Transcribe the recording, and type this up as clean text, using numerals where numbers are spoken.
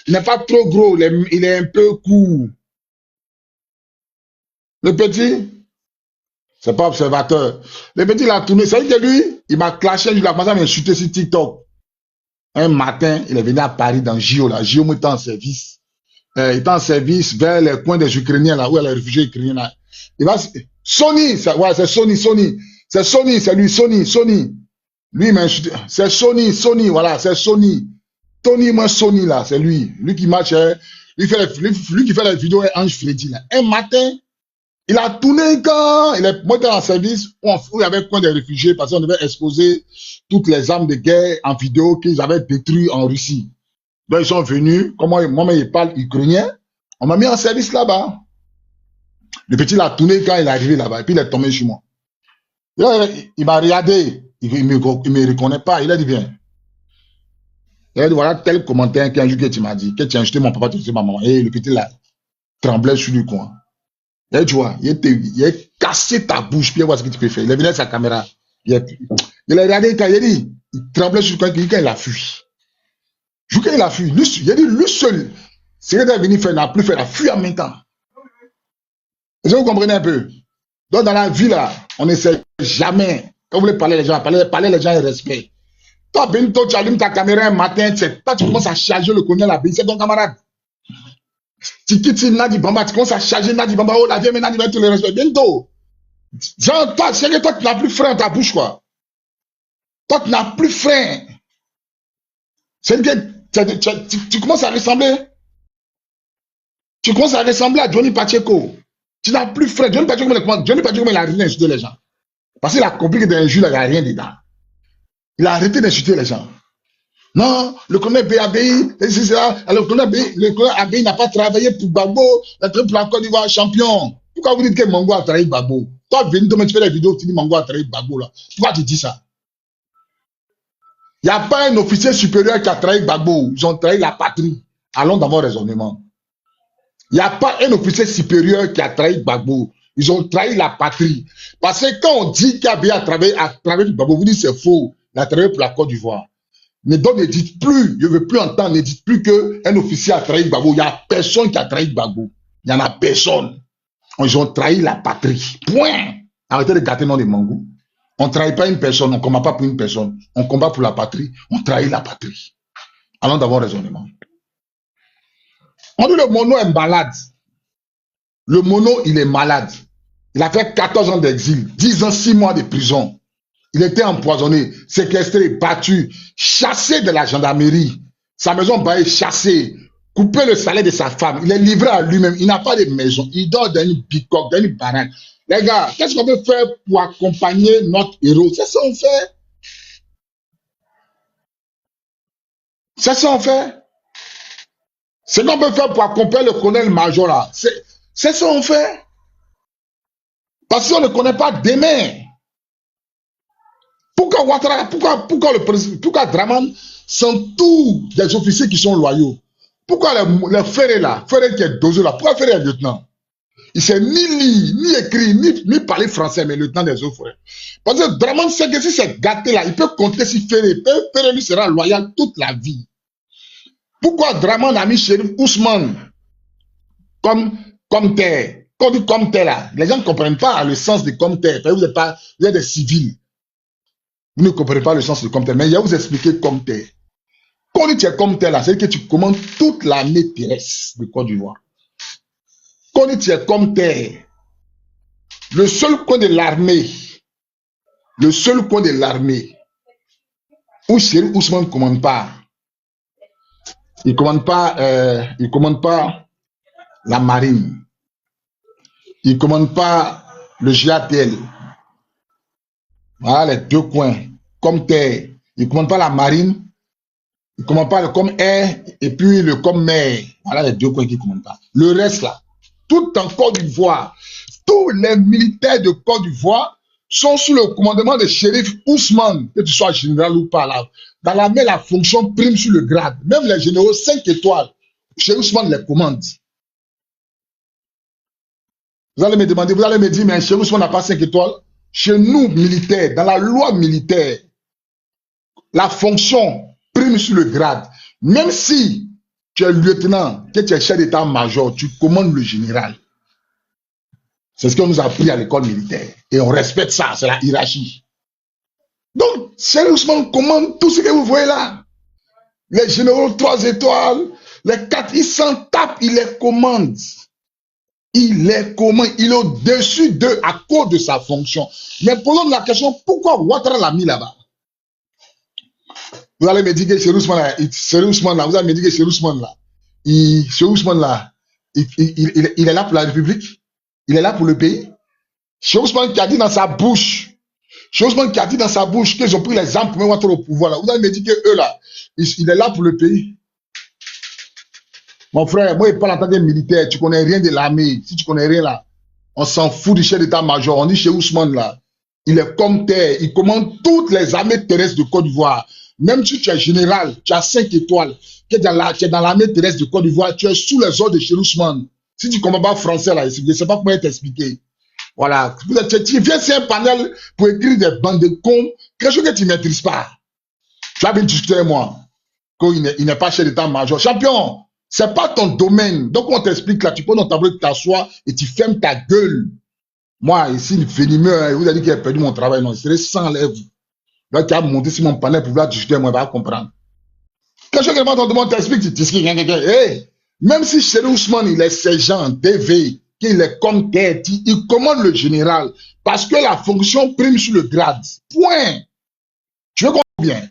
Il n'est pas trop gros, il est un peu court. Le petit, c'est pas observateur. Le petit, il a tourné. C'est que lui, il m'a clashé, il a commencé à m'insulter sur TikTok. Un matin, il est venu à Paris dans JO. Là. JO était en service. Il était en service vers les coins des Ukrainiens, là, où il y a les réfugiés ukrainiens. Là. Il va, Sony, ouais, c'est Sony. C'est Sony, c'est lui, Sony. Lui, il m'a insulté. C'est Sony, voilà, c'est Sony. Tony, moi, Sony, là, c'est lui. Lui qui marche, lui qui fait les vidéos, Ange Freddy, là. Un matin, il a tourné quand il est monté en service où il y avait le coin des réfugiés parce qu'on devait exposer toutes les armes de guerre en vidéo qu'ils avaient détruites en Russie. Donc, ils sont venus, comment moi, il parle ukrainien, on m'a mis en service là-bas. Le petit l'a tourné quand il est arrivé là-bas et puis il est tombé sur moi. Il m'a regardé, il me reconnaît pas, il a dit viens. Il a dit voilà tel commentaire qu'un jour que tu m'as dit, que tu as insulté mon papa, tu as insulté ma maman. Et le petit là tremblait sur le coin. Et tu vois, il a cassé ta bouche, puis il voit ce que tu peux faire. Il est venu avec sa caméra. Il a regardé quand il dit, il tremblait sur le coin, quand il a fui. Quand il a fui, il a dit lui seul, ce qu'il est venu faire, n'a plus fait, il a fui en même temps. Est-ce que vous comprenez un peu? Donc dans la vie là, on n'essaie jamais, quand vous voulez parler les gens, parler les gens et respect. Toi, Benito, tu allumes ta caméra un matin, toi, tu commences à charger le colonel Abé, c'est ton camarade. Tu quittes Nadi Bamba, tu commences à charger Nadi Bamba, oh la vie, mais Nadi va tout le respect. Benito, genre, toi, c'est que toi, tu n'as plus frein dans ta bouche, quoi. Toi, tu n'as plus frein. C'est que tu commences à ressembler. Tu commences à ressembler à Johnny Pacheco. Tu n'as plus frein. Johnny Pacheco, il a arrêté d'insulter les gens. Parce qu'il a compris que dans un jeu, il n'y a rien dedans. Il a arrêté d'insulter les gens. Non, le colonel BABI, le colonel ABI n'a pas travaillé pour Gbagbo, il a travaillé pour la Côte d'Ivoire champion. Pourquoi vous dites que Mango a travaillé Gbagbo? Toi, Benito, tu fais des vidéos, tu dis Mango a travaillé Gbagbo là. Pourquoi tu dis ça? Il n'y a pas un officier supérieur qui a trahi Gbagbo. Ils ont trahi la patrie. Allons dans vos raisonnements. Il n'y a pas un officier supérieur qui a trahi Gbagbo. Ils ont trahi la patrie. Parce que quand on dit qu'Abi a travaillé Gbagbo, vous dites c'est faux. Il a travaillé pour la Côte d'Ivoire. Mais donc ne dites plus, je ne veux plus entendre, ne dites plus qu'un officier a trahi Gbagbo. Il n'y a personne qui a trahi Gbagbo. Il n'y en a personne. Ils ont trahi la patrie. Point. Arrêtez de gâter le nom de Mango. On ne trahit pas une personne, on ne combat pas pour une personne. On combat pour la patrie, on trahit la patrie. Allons d'avoir raisonnement. On dit le mono est malade. Le mono, il est malade. Il a fait 14 ans d'exil, 10 ans, 6 mois de prison. Il était empoisonné, séquestré, battu, chassé de la gendarmerie. Sa maison est chassée, coupé le salaire de sa femme. Il est livré à lui-même. Il n'a pas de maison. Il dort dans une bicoque, dans une baraque. Les gars, qu'est-ce qu'on peut faire pour accompagner notre héros? C'est ça qu'on fait. C'est ça qu'on fait. C'est ce qu'on peut faire pour accompagner le colonel-major là. C'est ça qu'on fait. Parce qu'on ne connaît pas demain. Pourquoi Ouattara, pourquoi Draman s'entoure des officiers qui sont loyaux? Pourquoi le Ferré là, Ferré qui est dosé là, pourquoi Ferré est lieutenant? Il sait ni lire, ni écrire, ni parler français, mais lieutenant des eaux forêts. Parce que Draman sait que si c'est gâté là, il peut compter sur Ferré. Ferré lui sera loyal toute la vie. Pourquoi Draman a mis Chérif Ousmane comme terre? Quand on dit comme terre là, les gens ne comprennent pas le sens de comme terre. Vous êtes des civils. Vous ne comprenez pas le sens de comme terre. Mais il va vous expliquer comme terre. Quand on dit tu es comme terre là, c'est que tu commandes toute l'armée terrestre de Côte d'Ivoire. Quand on dit tu es comme terre, le seul coin de l'armée, où Chérif Ousmane ne commande pas, il ne commande pas la marine. Il ne commande pas le GATL. Voilà les deux coins. Comme terre. Il ne commande pas la marine. Il ne commande pas le comme air et puis le comme mer. Voilà les deux coins qu'il ne commande pas. Le reste là, tout en Côte d'Ivoire, tous les militaires de Côte d'Ivoire sont sous le commandement de Chérif Ousmane, que tu sois général ou pas là. Dans l'armée, la fonction prime sur le grade. Même les généraux 5 étoiles, Chérif Ousmane les commande. Vous allez me demander, vous allez me dire, mais Chérif Ousmane n'a pas 5 étoiles. Chez nous, militaires, dans la loi militaire, la fonction prime sur le grade. Même si tu es lieutenant, que tu es chef d'état-major, tu commandes le général. C'est ce qu'on nous a appris à l'école militaire. Et on respecte ça, c'est la hiérarchie. Donc, sérieusement, commande tout ce que vous voyez là. Les généraux 3 étoiles, les 4, ils s'en tapent, ils les commandent. Il les commande, il est au-dessus d'eux à cause de sa fonction. Mais posons la question, pourquoi Ouattara l'a mis là-bas? Vous allez me dire que Cheikh Ousmane là, vous allez me dire que Cheikh Ousmane là, il est là pour la République, il est là pour le pays. Cheikh Ousmane qui a dit dans sa bouche, Cheikh Ousmane qui a dit dans sa bouche qu'ils ont pris les armes pour mettre Ouattara au pouvoir là. Vous allez me dire que eux là, il est là pour le pays. Mon frère, moi, je parle en tant que militaire, tu connais rien de l'armée. Si tu connais rien là, on s'en fout du chef d'état-major. On dit chez Ousmane là, il est comme terre, il commande toutes les armées terrestres de Côte d'Ivoire. Même si tu es général, tu as 5 étoiles, tu es dans l'armée terrestre de Côte d'Ivoire, tu es sous les ordres de chez Ousmane. Si tu ne comprends pas français là, je ne sais pas comment t'expliquer. Voilà. Tu viens sur un panel pour écrire des bandes de cons, quelque chose que tu ne maîtrises pas. Tu vas bien discuter avec moi. Qu'il n'est pas chef d'état-major. Champion! C'est pas ton domaine. Donc, on t'explique là, tu prends ton tableau, tu t'assois et tu fermes ta gueule. Moi, ici, une venimeux, vous avez dit qu'il a perdu mon travail. Non, il serait sans lèvres. Là, tu as monté sur mon panel pour vouloir discuter, moi, il va comprendre. Quand je demande ton domaine, t'explique, tu dis, hey, même si Cheikh Ousmane, il est sergent, DV, qu'il est comme tête, il commande le général parce que la fonction prime sur le grade. Point. Tu veux comprendre bien?